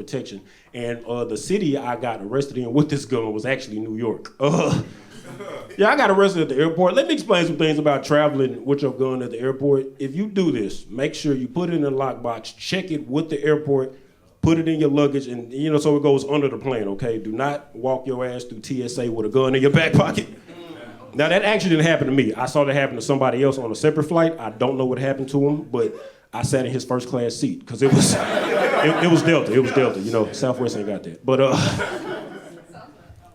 protection. And the city I got arrested in with this gun was actually New York. Yeah, I got arrested at the airport. Let me explain some things about traveling with your gun at the airport. If you do this, make sure you put it in a lockbox, check it with the airport, put it in your luggage, and so it goes under the plane, okay? Do not walk your ass through TSA with a gun in your back pocket. Now, that actually didn't happen to me. I saw that happen to somebody else on a separate flight. I don't know what happened to him, but I sat in his first class seat because it was Delta. It was Delta. Southwest ain't got that. But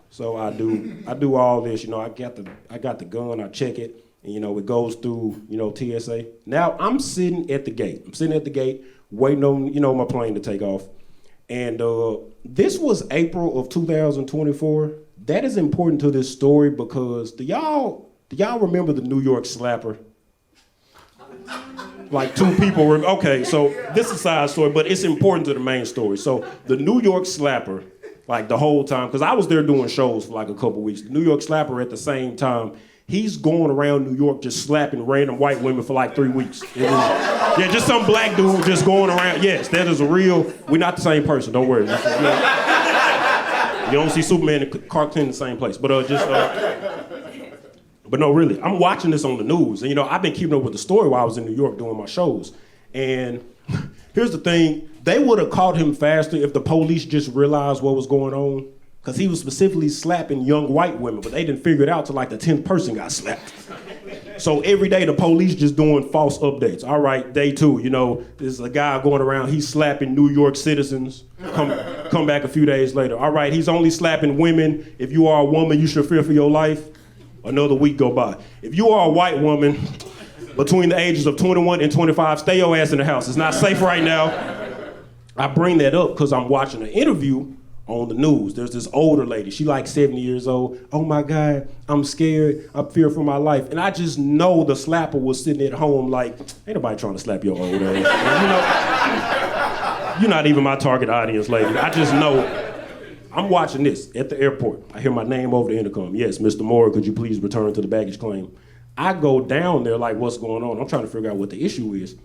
so I do all this. I got the gun. I check it, and it goes through TSA. Now I'm sitting at the gate. Waiting on my plane to take off, and this was April of 2024. That is important to this story because do y'all remember the New York slapper? Like two people were, okay, so this is a side story, but it's important to the main story. So the New York slapper, like the whole time, because I was there doing shows for like a couple weeks, the New York slapper at the same time, he's going around New York just slapping random white women for like 3 weeks. Just some black dude just going around. Yes, that is a real, we're not the same person, don't worry. You don't see Superman and Clark Kent in the same place, but but no, really, I'm watching this on the news, and I've been keeping up with the story while I was in New York doing my shows. And here's the thing, they would have caught him faster if the police just realized what was going on, because he was specifically slapping young white women, but they didn't figure it out till like the 10th person got slapped. So every day the police just doing false updates. All right, day 2, there's a guy going around, he's slapping New York citizens. Come back a few days later. All right, he's only slapping women. If you are a woman, you should fear for your life. Another week go by. If you are a white woman between the ages of 21 and 25, stay your ass in the house. It's not safe right now. I bring that up because I'm watching an interview on the news. There's this older lady, she like 70 years old. Oh my God, I'm scared, I fear for my life. And I just know the slapper was sitting at home like, ain't nobody trying to slap your old ass. You're not even my target audience, lady. I just know. I'm watching this at the airport. I hear my name over the intercom. Yes, Mr. Moore, could you please return to the baggage claim? I go down there like, what's going on? I'm trying to figure out what the issue is.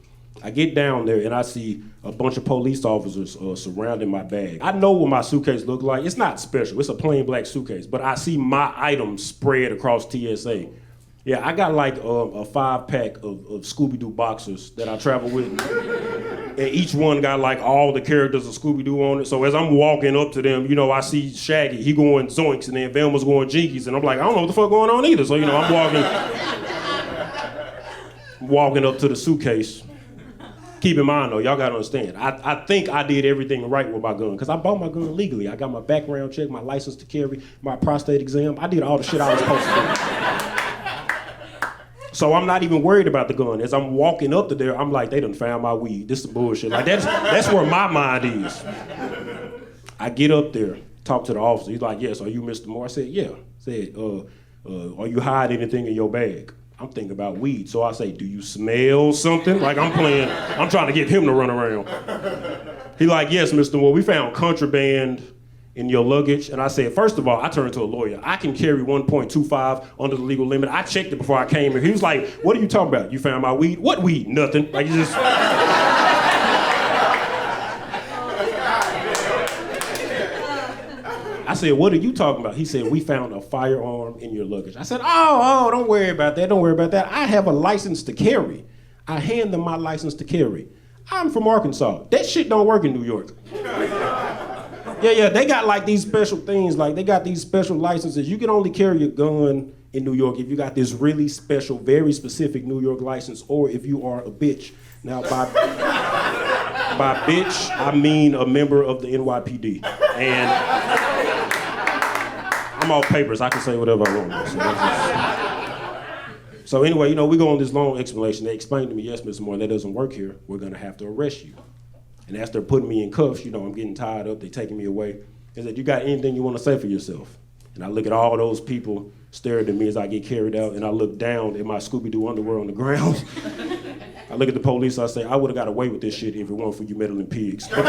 I get down there and I see a bunch of police officers surrounding my bag. I know what my suitcase looks like. It's not special. It's a plain black suitcase, but I see my items spread across TSA. Yeah, I got like a 5-pack of Scooby-Doo boxers that I travel with. And each one got like all the characters of Scooby-Doo on it. So as I'm walking up to them, I see Shaggy, he going Zoinks, and then Velma's going Jinkies. And I'm like, I don't know what the fuck going on either. So, I'm walking up to the suitcase. Keep in mind though, y'all gotta understand, I think I did everything right with my gun, because I bought my gun legally. I got my background check, my license to carry, my prostate exam. I did all the shit I was supposed to do. So I'm not even worried about the gun. As I'm walking up to there, I'm like, they done found my weed. This is bullshit. Like that's where my mind is. I get up there, talk to the officer. He's like, yes, are you Mr. Moore? I said, yeah. I said, are you hiding anything in your bag? I'm thinking about weed. So I say, do you smell something? Like I'm trying to get him to run around. He like, yes, Mr. Moore, we found contraband in your luggage. And I said, first of all, I turned to a lawyer. I can carry 1.25 under the legal limit. I checked it before I came here. He was like, what are you talking about? You found my weed? What weed? Nothing. Like, you just... I said, what are you talking about? He said, we found a firearm in your luggage. I said, oh, don't worry about that. Don't worry about that. I have a license to carry. I hand them my license to carry. I'm from Arkansas. That shit don't work in New York. Yeah, they got like these special things, like they got these special licenses. You can only carry a gun in New York if you got this really special, very specific New York license, or if you are a bitch. Now, by bitch, I mean a member of the NYPD. And I'm all papers, I can say whatever I want. So anyway, we go on this long explanation. They explained to me, yes, Mr. Moore, that doesn't work here. We're gonna have to arrest you. And as they're putting me in cuffs, I'm getting tied up, they're taking me away. They said, you got anything you want to say for yourself? And I look at all those people staring at me as I get carried out, and I look down at my Scooby-Doo underwear on the ground. I look at the police, I say, I would have got away with this shit if it weren't for you meddling pigs. Because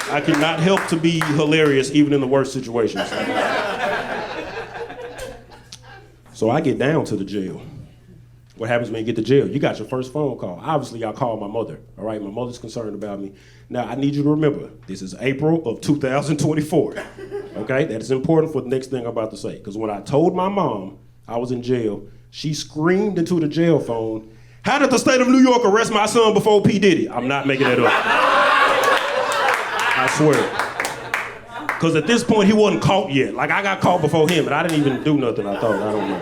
I cannot help to be hilarious even in the worst situations. So I get down to the jail. What happens when you get to jail? You got your first phone call. Obviously, I called my mother, all right? My mother's concerned about me. Now, I need you to remember, this is April of 2024, okay? That is important for the next thing I'm about to say. Because when I told my mom I was in jail, she screamed into the jail phone, "How did the state of New York arrest my son before P. Diddy?" I'm not making that up. I swear. Because at this point, he wasn't caught yet. Like, I got caught before him, and I didn't even do nothing, I thought. I don't know.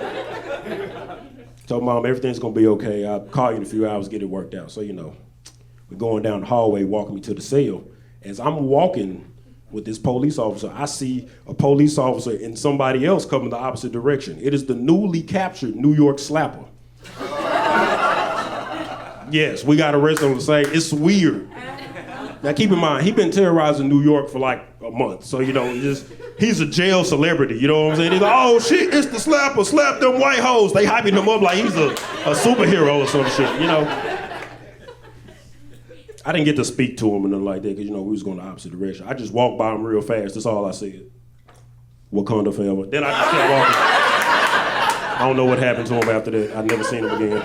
Told Mom, everything's gonna be okay. I'll call you in a few hours, get it worked out. So, we're going down the hallway, walking me to the cell. As I'm walking with this police officer, I see a police officer and somebody else coming the opposite direction. It is the newly captured New York Slapper. Yes, we got arrested on the same. It's weird. Now keep in mind, he's been terrorizing New York for like a month. So, he's a jail celebrity, you know what I'm saying? He's like, "Oh shit, it's the Slapper, slap them white hoes." They hyping him up like he's a superhero or some shit, I didn't get to speak to him or nothing like that because, we was going the opposite direction. I just walked by him real fast, that's all I said. Wakanda forever. Then I just kept walking. I don't know what happened to him after that. I've never seen him again.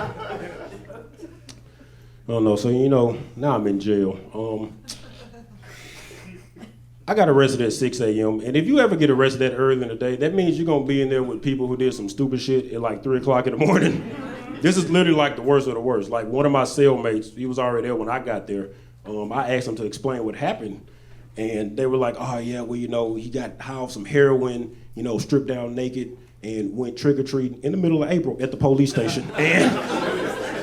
I don't know, so now I'm in jail. I got arrested at 6 a.m. And if you ever get arrested that early in the day, that means you're gonna be in there with people who did some stupid shit at like 3 o'clock in the morning. This is literally like the worst of the worst. Like one of my cellmates, he was already there when I got there. I asked him to explain what happened. And they were like, "Oh yeah, well, he got high off some heroin, stripped down naked and went trick-or-treating in the middle of April at the police station." And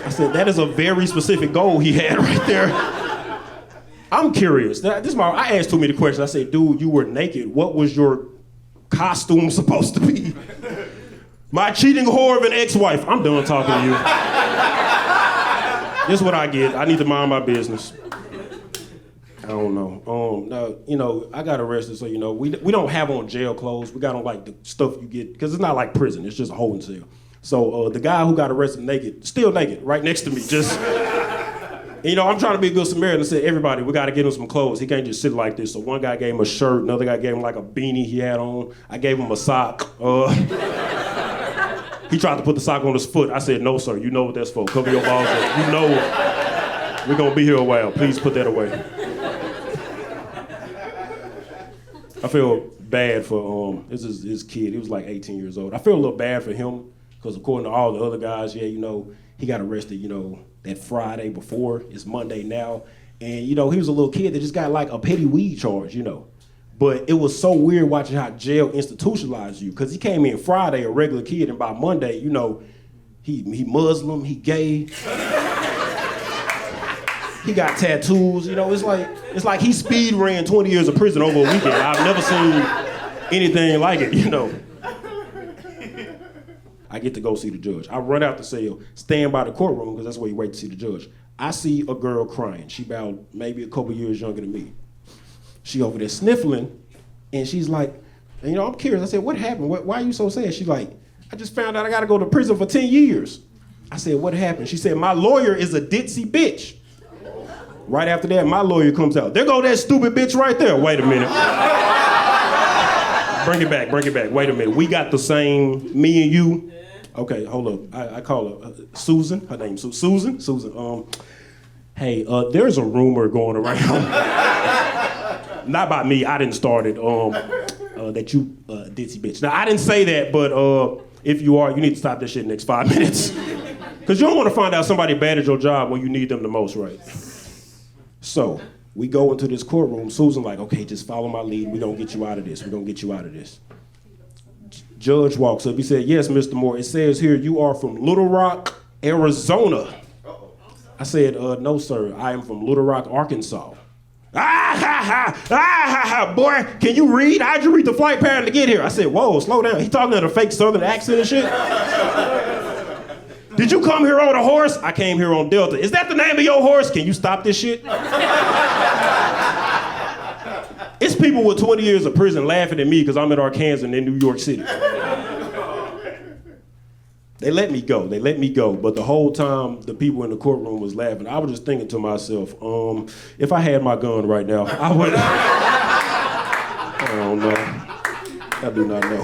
I said, that is a very specific goal he had right there. I'm curious. I asked too many questions. I said, "Dude, you were naked. What was your costume supposed to be?" "My cheating whore of an ex-wife." I'm done talking to you. This is what I get. I need to mind my business. I don't know. Now, I got arrested, so, we don't have on jail clothes. We got on, like, the stuff you get, because it's not like prison. It's just a holding cell. So the guy who got arrested naked, still naked, right next to me, just... I'm trying to be a good Samaritan and said, "Everybody, we got to get him some clothes. He can't just sit like this." So one guy gave him a shirt, another guy gave him like a beanie he had on. I gave him a sock. He tried to put the sock on his foot. I said, "No, sir, you know what that's for. Cover your balls up. You know we're going to be here a while. Please put that away." I feel bad for, this is his kid. He was like 18 years old. I feel a little bad for him because according to all the other guys, he got arrested, that Friday before. It's Monday now. And, he was a little kid that just got like a petty weed charge, But it was so weird watching how jail institutionalized you. Because he came in Friday, a regular kid, and by Monday, he Muslim, he gay. He got tattoos, It's like he speed ran 20 years of prison over a weekend. I've never seen anything like it, I get to go see the judge. I run out the cell, stand by the courtroom, because that's where you wait to see the judge. I see a girl crying. She about maybe a couple years younger than me. She over there sniffling, and she's like, I'm curious. I said, "What happened? Why are you so sad?" She's like, "I just found out I gotta go to prison for 10 years. I said, "What happened?" She said, "My lawyer is a ditzy bitch." Right after that, my lawyer comes out. "There go that stupid bitch right there." Wait a minute. Bring it back. Wait a minute. We got the same, me and you. Okay, hold up. I call her Susan. Her name's Susan. Susan. Hey, there's a rumor going around. Not by me. I didn't start it. That you ditzy bitch. Now I didn't say that, but if you are, you need to stop this shit in the next 5 minutes. Because you don't want to find out somebody bad at your job when you need them the most, right? So we go into this courtroom. Susan like, "Okay, just follow my lead. We're gonna get you out of this. Judge walks up. He said, "Yes, Mr. Moore. It says here you are from Little Rock, Arizona." I said, "No, sir. I am from Little Rock, Arkansas." "Boy, can you read? How'd you read the flight pattern to get here?" I said, "Whoa, slow down. He talking in a fake Southern accent and shit." "Did you come here on a horse?" "I came here on Delta." "Is that the name of your horse? Can you stop this shit?" It's people with 20 years of prison laughing at me because I'm in Arkansas and in New York City. They let me go. But the whole time, the people in the courtroom was laughing. I was just thinking to myself, if I had my gun right now, I would. I don't know. I do not know.